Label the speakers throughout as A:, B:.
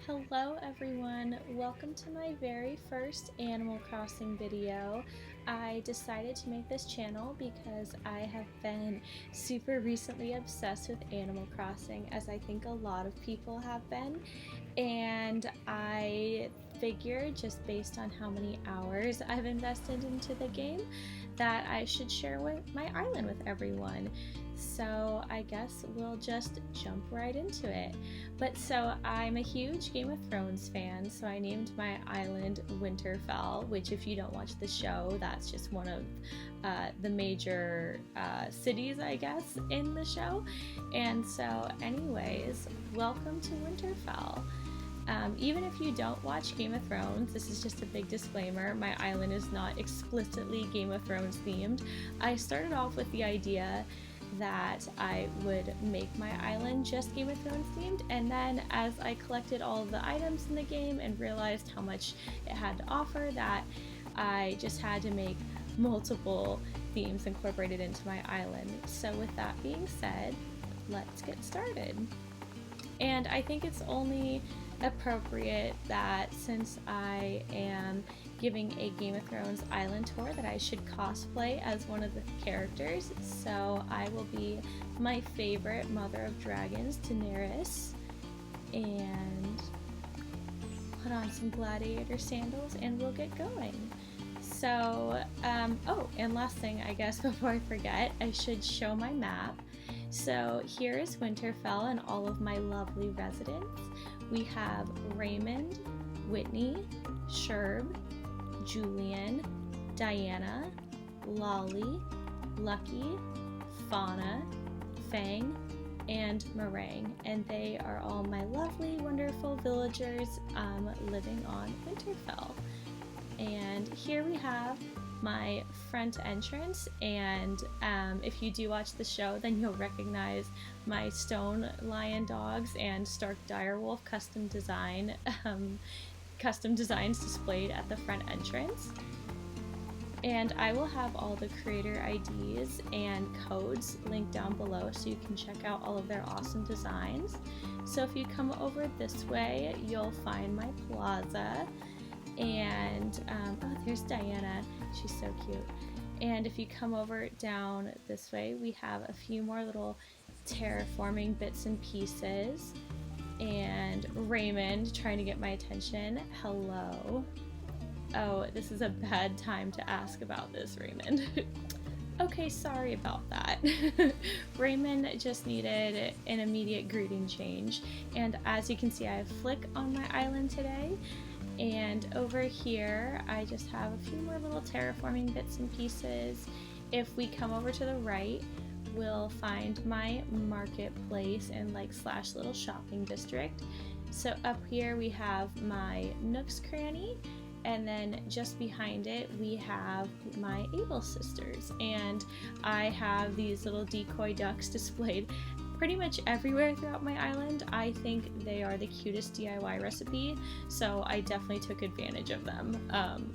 A: Hello everyone, welcome to my very first Animal Crossing video. I decided to make this channel because I have been super recently obsessed with Animal Crossing, as I think a lot of people have been, and I figured, just based on how many hours I've invested into the game, that I should share my island with everyone. So I guess we'll just jump right into it. So I'm a huge Game of Thrones fan, so I named my island Winterfell, which, if you don't watch the show, that's just one of the major cities, I guess, in the show. And so anyways, welcome to Winterfell. Even if you don't watch Game of Thrones, this is just a big disclaimer, my island is not explicitly Game of Thrones themed. I started off with the idea that I would make my island just Game of Thrones themed, and then as I collected all of the items in the game and realized how much it had to offer, that I just had to make multiple themes incorporated into my island. So with that being said, let's get started. And I think it's only appropriate that, since I am giving a Game of Thrones island tour, that I should cosplay as one of the characters. So I will be my favorite Mother of Dragons, Daenerys, and put on some gladiator sandals and we'll get going. So, oh, and last thing, I guess, before I forget, I should show my map. So here is Winterfell and all of my lovely residents. We have Raymond, Whitney, Sherb, Julian, Diana, Lolly, Lucky, Fauna, Fang, and Meringue, and they are all my lovely, wonderful villagers living on Winterfell. And here we have my front entrance, and if you do watch the show, then you'll recognize my stone lion dogs and Stark Direwolf custom designs displayed at the front entrance. And I will have all the creator IDs and codes linked down below so you can check out all of their awesome designs. So if you come over this way, you'll find my plaza. And oh, there's Diana, she's so cute. And if you come over down this way, we have a few more little terraforming bits and pieces. And Raymond trying to get my attention. Hello. Oh, this is a bad time to ask about this, Raymond. Okay, sorry about that. Raymond just needed an immediate greeting change. And as you can see, I have Flick on my island today. And over here, I just have a few more little terraforming bits and pieces. If we come over to the right, we'll find my marketplace and slash little shopping district. So up here we have my Nook's Cranny, and then just behind it we have my Able Sisters. And I have these little decoy ducks displayed pretty much everywhere throughout my island. I think they are the cutest DIY recipe, so I definitely took advantage of them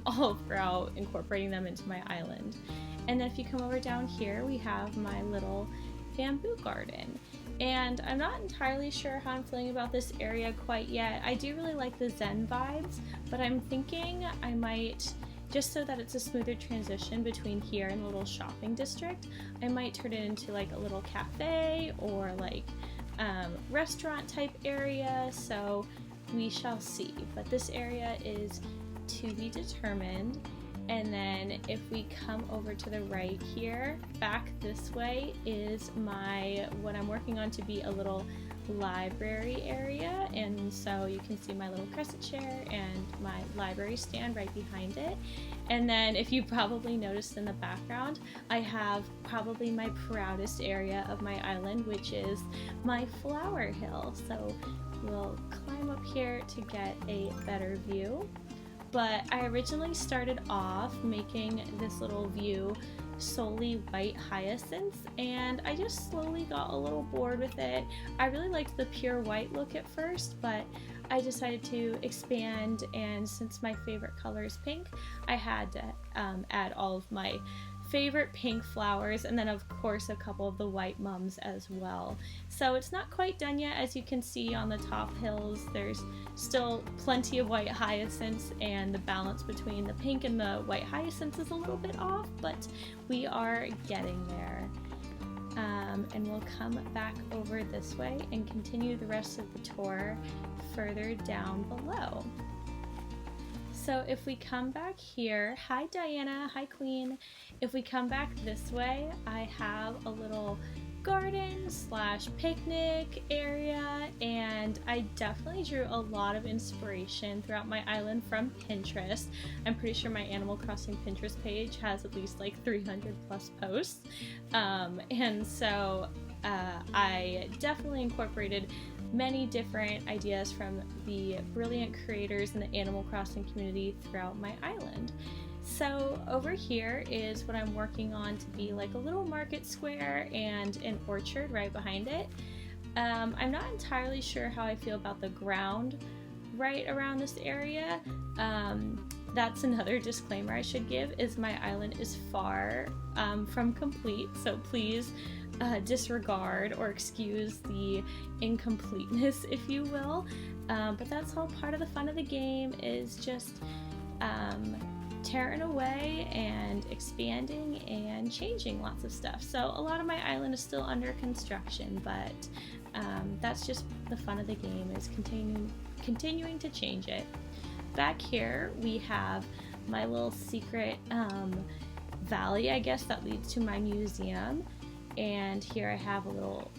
A: all throughout incorporating them into my island. And then if you come over down here, we have my little bamboo garden. And I'm not entirely sure how I'm feeling about this area quite yet. I do really like the Zen vibes, but I'm thinking I might, just so that it's a smoother transition between here and the little shopping district, I might turn it into a little cafe or restaurant type area, so we shall see. But this area is to be determined. And then if we come over to the right here, back this way is what I'm working on to be a little library area, and so you can see my little crescent chair and my library stand right behind it. And then, if you probably noticed in the background, I have probably my proudest area of my island, which is my flower hill. So we'll climb up here to get a better view. But I originally started off making this little view solely white hyacinths, and I just slowly got a little bored with it. I really liked the pure white look at first, but I decided to expand, and since my favorite color is pink, I had to add all of my favorite pink flowers, and then of course a couple of the white mums as well. So it's not quite done yet. As you can see on the top hills, there's still plenty of white hyacinths, and the balance between the pink and the white hyacinths is a little bit off, but we are getting there. And we'll come back over this way and continue the rest of the tour further down below. So if we come back here, hi Diana, hi Queen. If we come back this way, I have a little garden slash picnic area, and I definitely drew a lot of inspiration throughout my island from Pinterest. I'm pretty sure my Animal Crossing Pinterest page has at least like 300 plus posts, and so I definitely incorporated many different ideas from the brilliant creators in the Animal Crossing community throughout my island. So over here is what I'm working on to be like a little market square and an orchard right behind it. I'm not entirely sure how I feel about the ground right around this area. That's another disclaimer I should give, is my island is far from complete, so please disregard or excuse the incompleteness, if you will. But that's all part of the fun of the game, is just tearing away and expanding and changing lots of stuff. So a lot of my island is still under construction, but that's just the fun of the game, is continuing to change it. Back here we have my little secret valley, I guess, that leads to my museum. And here I have a little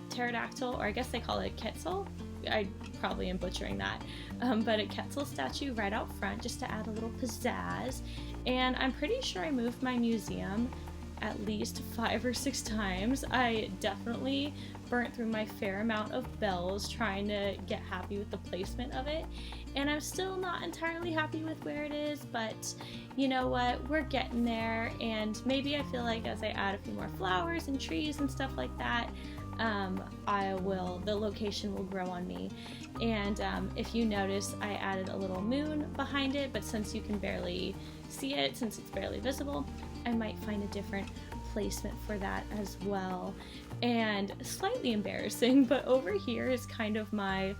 A: pterodactyl, or I guess they call it a quetzal. I probably am butchering that, but a quetzal statue right out front just to add a little pizzazz. And I'm pretty sure I moved my museum at least 5 or 6 times. I definitely burnt through my fair amount of bells trying to get happy with the placement of it, and I'm still not entirely happy with where it is, but you know what, we're getting there. And maybe I feel like as I add a few more flowers and trees and stuff like that, the location will grow on me. And if you notice, I added a little moon behind it, but since you can barely see it, since it's barely visible, I might find a different placement for that as well. And slightly embarrassing, but over here is kind of my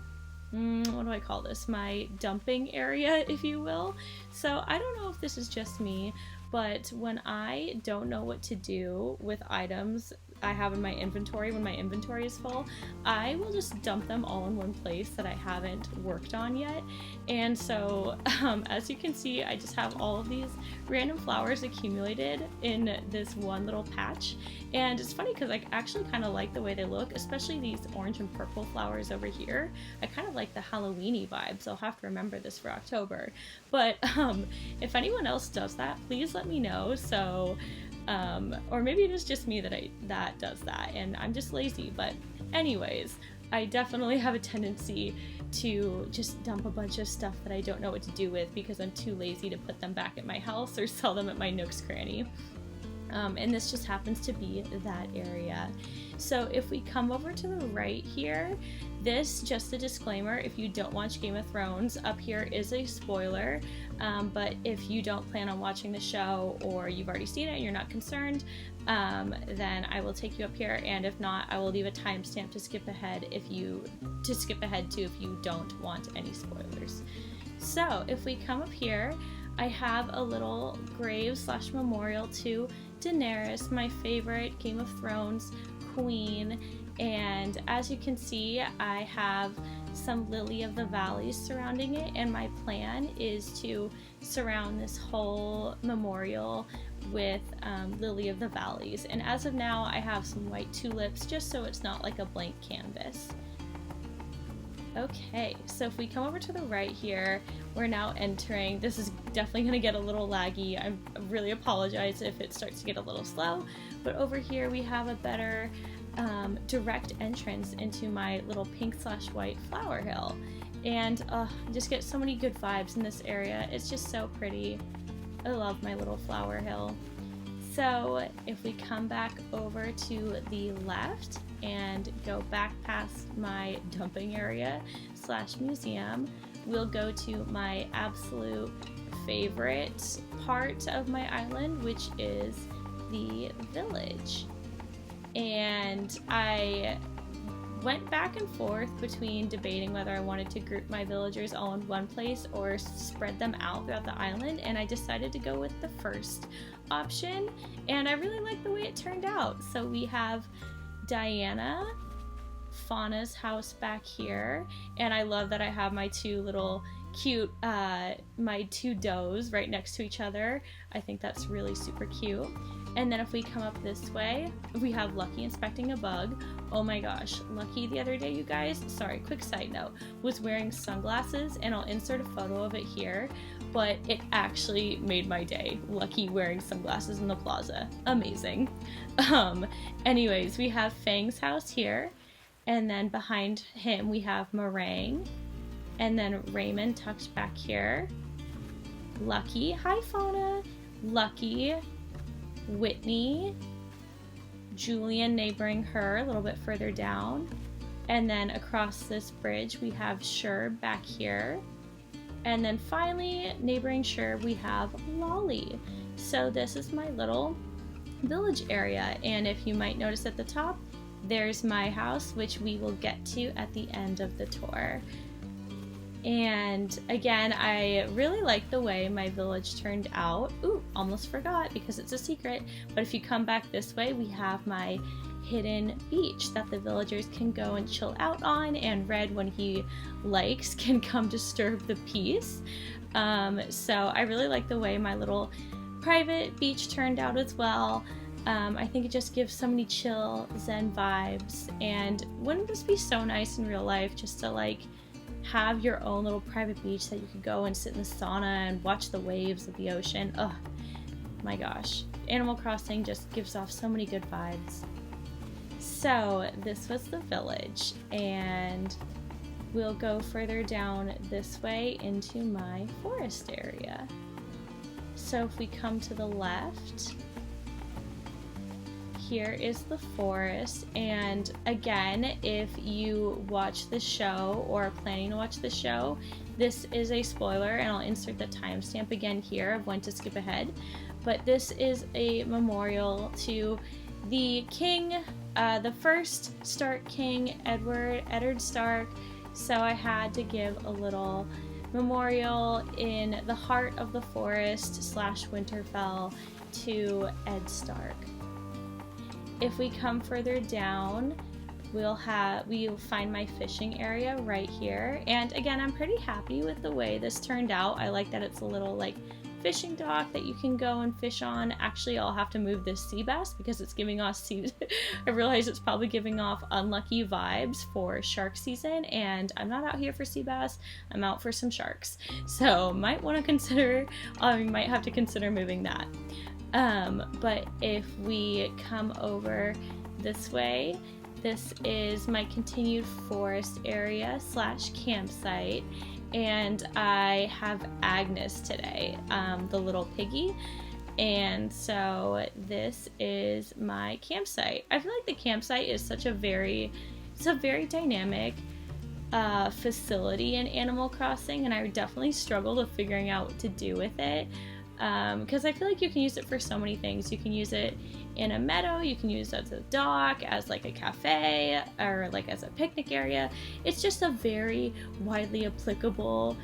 A: what do I call this? My dumping area, if you will. So I don't know if this is just me, but when I don't know what to do with items I have in my inventory, when my inventory is full, I will just dump them all in one place that I haven't worked on yet. And so as you can see, I just have all of these random flowers accumulated in this one little patch. And it's funny because I actually kind of like the way they look, especially these orange and purple flowers over here. I kind of like the Halloween-y vibes. I'll have to remember this for October. But if anyone else does that, please let me know. So or maybe it is just me that does that and I'm just lazy. But anyways, I definitely have a tendency to just dump a bunch of stuff that I don't know what to do with because I'm too lazy to put them back at my house or sell them at my Nook's Cranny. And this just happens to be that area. So if we come over to the right here, this, just a disclaimer, if you don't watch Game of Thrones, up here is a spoiler, but if you don't plan on watching the show or you've already seen it and you're not concerned, then I will take you up here, and if not, I will leave a timestamp to skip ahead to if you don't want any spoilers. So if we come up here, I have a little grave / memorial to Daenerys, my favorite Game of Thrones queen, and as you can see, I have some lily of the valleys surrounding it, and my plan is to surround this whole memorial with lily of the valleys. And as of now, I have some white tulips just so it's not like a blank canvas. Okay, so if we come over to the right here, we're now entering. This is definitely going to get a little laggy. I really apologize if it starts to get a little slow, but over here we have a better direct entrance into my little pink / white flower hill. And I just get so many good vibes in this area. It's just so pretty. I love my little flower hill. So if we come back over to the left and go back past my dumping area / museum, we'll go to my absolute favorite part of my island, which is the village. And I went back and forth between debating whether I wanted to group my villagers all in one place or spread them out throughout the island, and I decided to go with the first option, and I really like the way it turned out. So we have Diana, Fauna's house back here, and I love that I have my two little cute my two does right next to each other. I think that's really super cute. And then if we come up this way, we have Lucky inspecting a bug. Oh my gosh, Lucky the other day, you guys, sorry, quick side note, was wearing sunglasses, and I'll insert a photo of it here, but it actually made my day. Lucky wearing sunglasses in the plaza. Amazing. Anyways, we have Fang's house here, and then behind him we have Meringue, and then Raymond tucked back here. Lucky, hi Fauna. Lucky, Whitney, Julian neighboring her a little bit further down, and then across this bridge we have Sherb back here, and then finally neighboring Sherb we have Lolly. So this is my little village area, and if you might notice at the top, there's my house, which we will get to at the end of the tour. And again, I really like the way my village turned out. Ooh, almost forgot because it's a secret. But if you come back this way, we have my hidden beach that the villagers can go and chill out on, and Red, when he likes, can come disturb the peace. So I really like the way my little private beach turned out as well. I think it just gives so many chill Zen vibes, and wouldn't this be so nice in real life just to like have your own little private beach that you could go and sit in the sauna and watch the waves of the ocean? Oh my gosh, Animal Crossing just gives off so many good vibes. So this was the village, and we'll go further down this way into my forest area. So if we come to the left, here is the forest, and again, if you watch the show or are planning to watch the show, this is a spoiler, and I'll insert the timestamp again here of when to skip ahead, but this is a memorial to the king, the first Stark king, Eddard Stark, so I had to give a little memorial in the heart of the forest / Winterfell to Ed Stark. If we come further down, we'll find my fishing area right here. And again, I'm pretty happy with the way this turned out. I like that it's a little like fishing dock that you can go and fish on. Actually, I'll have to move this sea bass because it's giving off I realize it's probably giving off unlucky vibes for shark season, and I'm not out here for sea bass. I'm out for some sharks. So might want to consider, might have to consider moving that. But if we come over this way, this is my continued forest area / campsite, and I have Agnes today, the little piggy, and so this is my campsite. I feel like the campsite is it's a very dynamic facility in Animal Crossing, and I definitely struggled with figuring out what to do with it. Because I feel like you can use it for so many things. You can use it in a meadow, you can use it as a dock, as like a cafe, or like as a picnic area. It's just a very widely applicable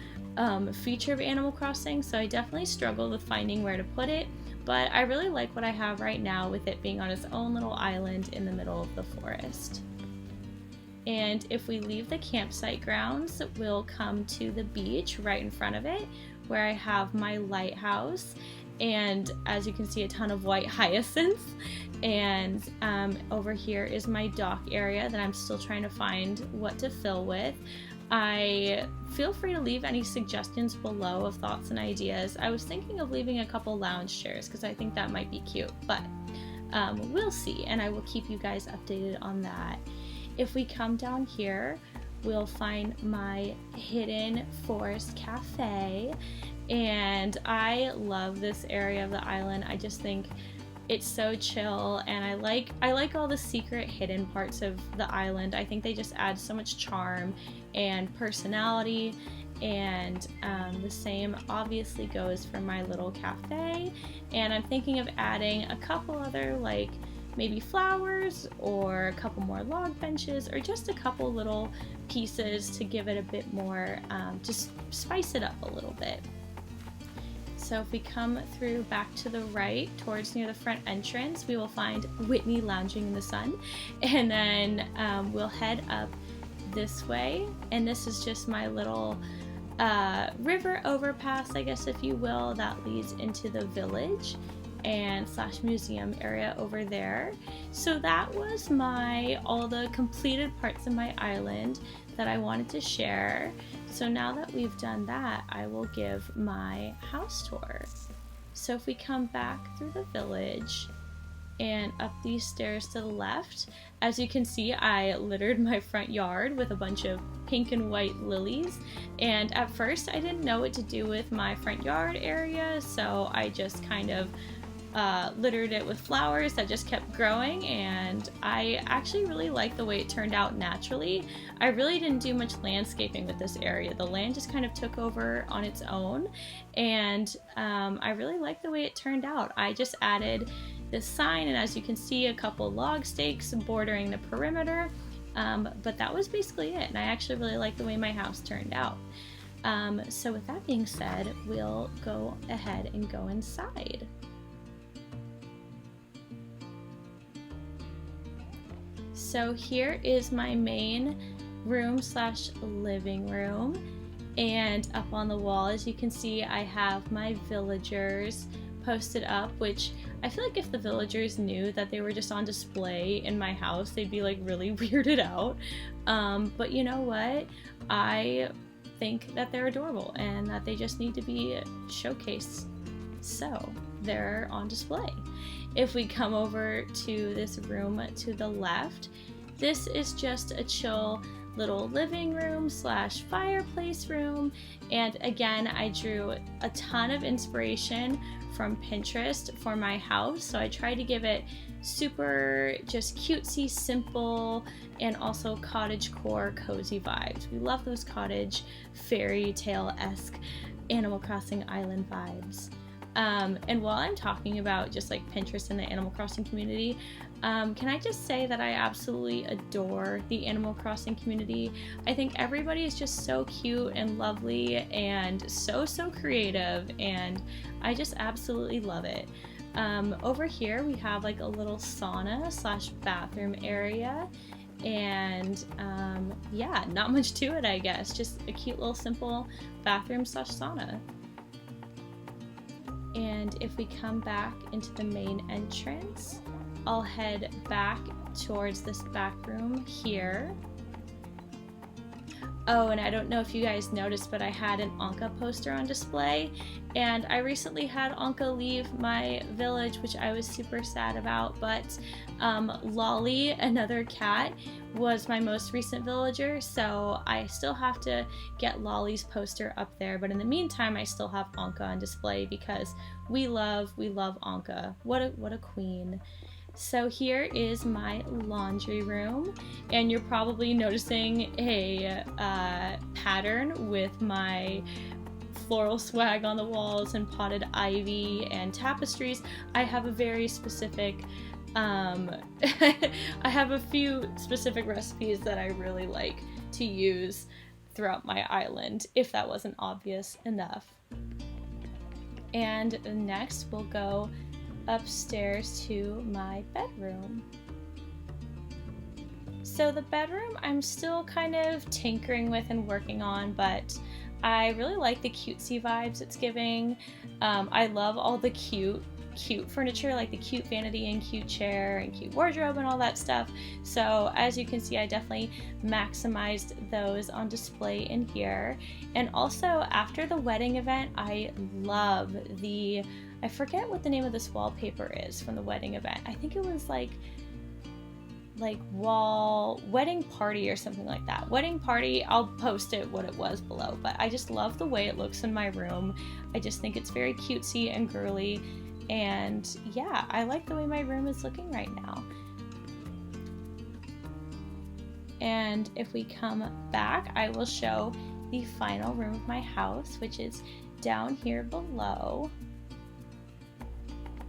A: feature of Animal Crossing, so I definitely struggled with finding where to put it, but I really like what I have right now with it being on its own little island in the middle of the forest. And if we leave the campsite grounds, we'll come to the beach right in front of it, where I have my lighthouse, and as you can see, a ton of white hyacinths, and over here is my dock area that I'm still trying to find what to fill with. I feel free to leave any suggestions below of thoughts and ideas. I was thinking of leaving a couple lounge chairs because I think that might be cute, but we'll see, and I will keep you guys updated on that. If we come down here, we'll find my hidden forest cafe, and I love this area of the island. I just think it's so chill, and I like all the secret hidden parts of the island. I think they just add so much charm and personality, And the same obviously goes for my little cafe, and I'm thinking of adding a couple other, like maybe flowers or a couple more log benches or just a couple little pieces to give it a bit more, just spice it up a little bit. So if we come through back to the right towards near the front entrance, we will find Whitney lounging in the sun, and then we'll head up this way, and this is just my little river overpass, I guess if you will, that leads into the village and / museum area over there. So that was all the completed parts of my island that I wanted to share. So now that we've done that, I will give my house tour. So if we come back through the village and up these stairs to the left, as you can see, I littered my front yard with a bunch of pink and white lilies, and at first I didn't know what to do with my front yard area, so I just kind of littered it with flowers that just kept growing, and I actually really like the way it turned out naturally. I really didn't do much landscaping with this area. The land just kind of took over on its own, and I really like the way it turned out. I just added this sign, and as you can see, a couple log stakes bordering the perimeter, but that was basically it, and I actually really like the way my house turned out. So with that being said, we'll go ahead and go inside. So here is my main room / living room, and up on the wall, as you can see, I have my villagers posted up, which I feel like if the villagers knew that they were just on display in my house, they'd be like really weirded out. But you know what? I think that they're adorable and that they just need to be showcased. So they're on display. If we come over to this room to the left, this is just a chill little living room / fireplace room, and again, I drew a ton of inspiration from Pinterest for my house, so I tried to give it super just cutesy, simple, and also cottagecore cozy vibes. We love those cottage fairy tale-esque Animal Crossing island vibes. And while I'm talking about just like Pinterest and the Animal Crossing community, can I just say that I absolutely adore the Animal Crossing community. I think everybody is just so cute and lovely and so creative, and I just absolutely love it. Over here we have like a little sauna / bathroom area, and yeah, not much to it, I guess, just a cute little simple bathroom / sauna. And if we come back into the main entrance, I'll head back towards this back room here. Oh, and I don't know if you guys noticed, but I had an Anka poster on display, and I recently had Anka leave my village, which I was super sad about, but Lolly, another cat, was my most recent villager, so I still have to get Lolly's poster up there, but in the meantime, I still have Anka on display because we love Anka. What a queen. So here is my laundry room, and you're probably noticing a pattern with my floral swag on the walls and potted ivy and tapestries. I have a very specific, I have a few specific recipes that I really like to use throughout my island, if that wasn't obvious enough. And next we'll go upstairs to my bedroom. So the bedroom I'm still kind of tinkering with and working on, but I really like the cutesy vibes it's giving. I love all the cute furniture, like the cute vanity and cute chair and cute wardrobe and all that stuff. So as you can see, I definitely maximized those on display in here. And also after the wedding event, I love I forget what the name of this wallpaper is from the wedding event. I think it was like wedding party or something like that. Wedding party, I'll post it what it was below, but I just love the way it looks in my room. I just think it's very cutesy and girly, and yeah, I like the way my room is looking right now. And if we come back, I will show the final room of my house, which is down here below.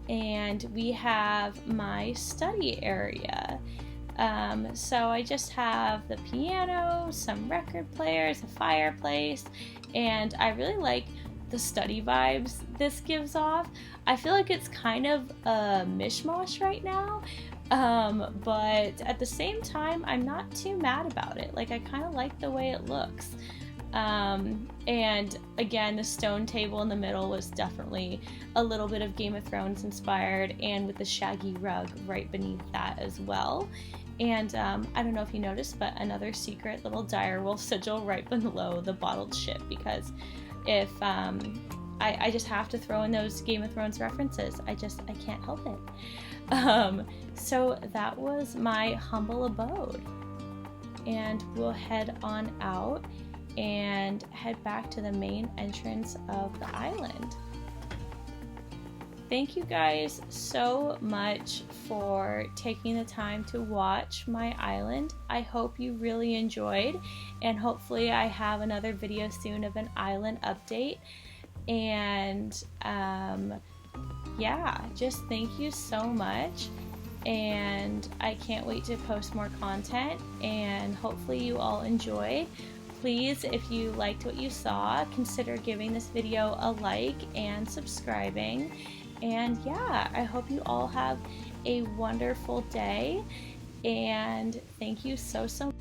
A: And we have my study area. So I just have the piano, some record players, a fireplace, and I really like the study vibes this gives off. I feel like it's kind of a mishmash right now, but at the same time, I'm not too mad about it. Like, I kind of like the way it looks. And again, the stone table in the middle was definitely a little bit of Game of Thrones inspired, and with the shaggy rug right beneath that as well. And I don't know if you noticed, but another secret little direwolf sigil right below the bottled ship, because if I just have to throw in those Game of Thrones references. I can't help it. So that was my humble abode, and we'll head on out and head back to the main entrance of the island. Thank you guys so much for taking the time to watch my island. I hope you really enjoyed, and hopefully I have another video soon of an island update. And yeah, just thank you so much, and I can't wait to post more content, and hopefully you all enjoyed. Please, if you liked what you saw, consider giving this video a like and subscribing. And yeah, I hope you all have a wonderful day, and thank you so much.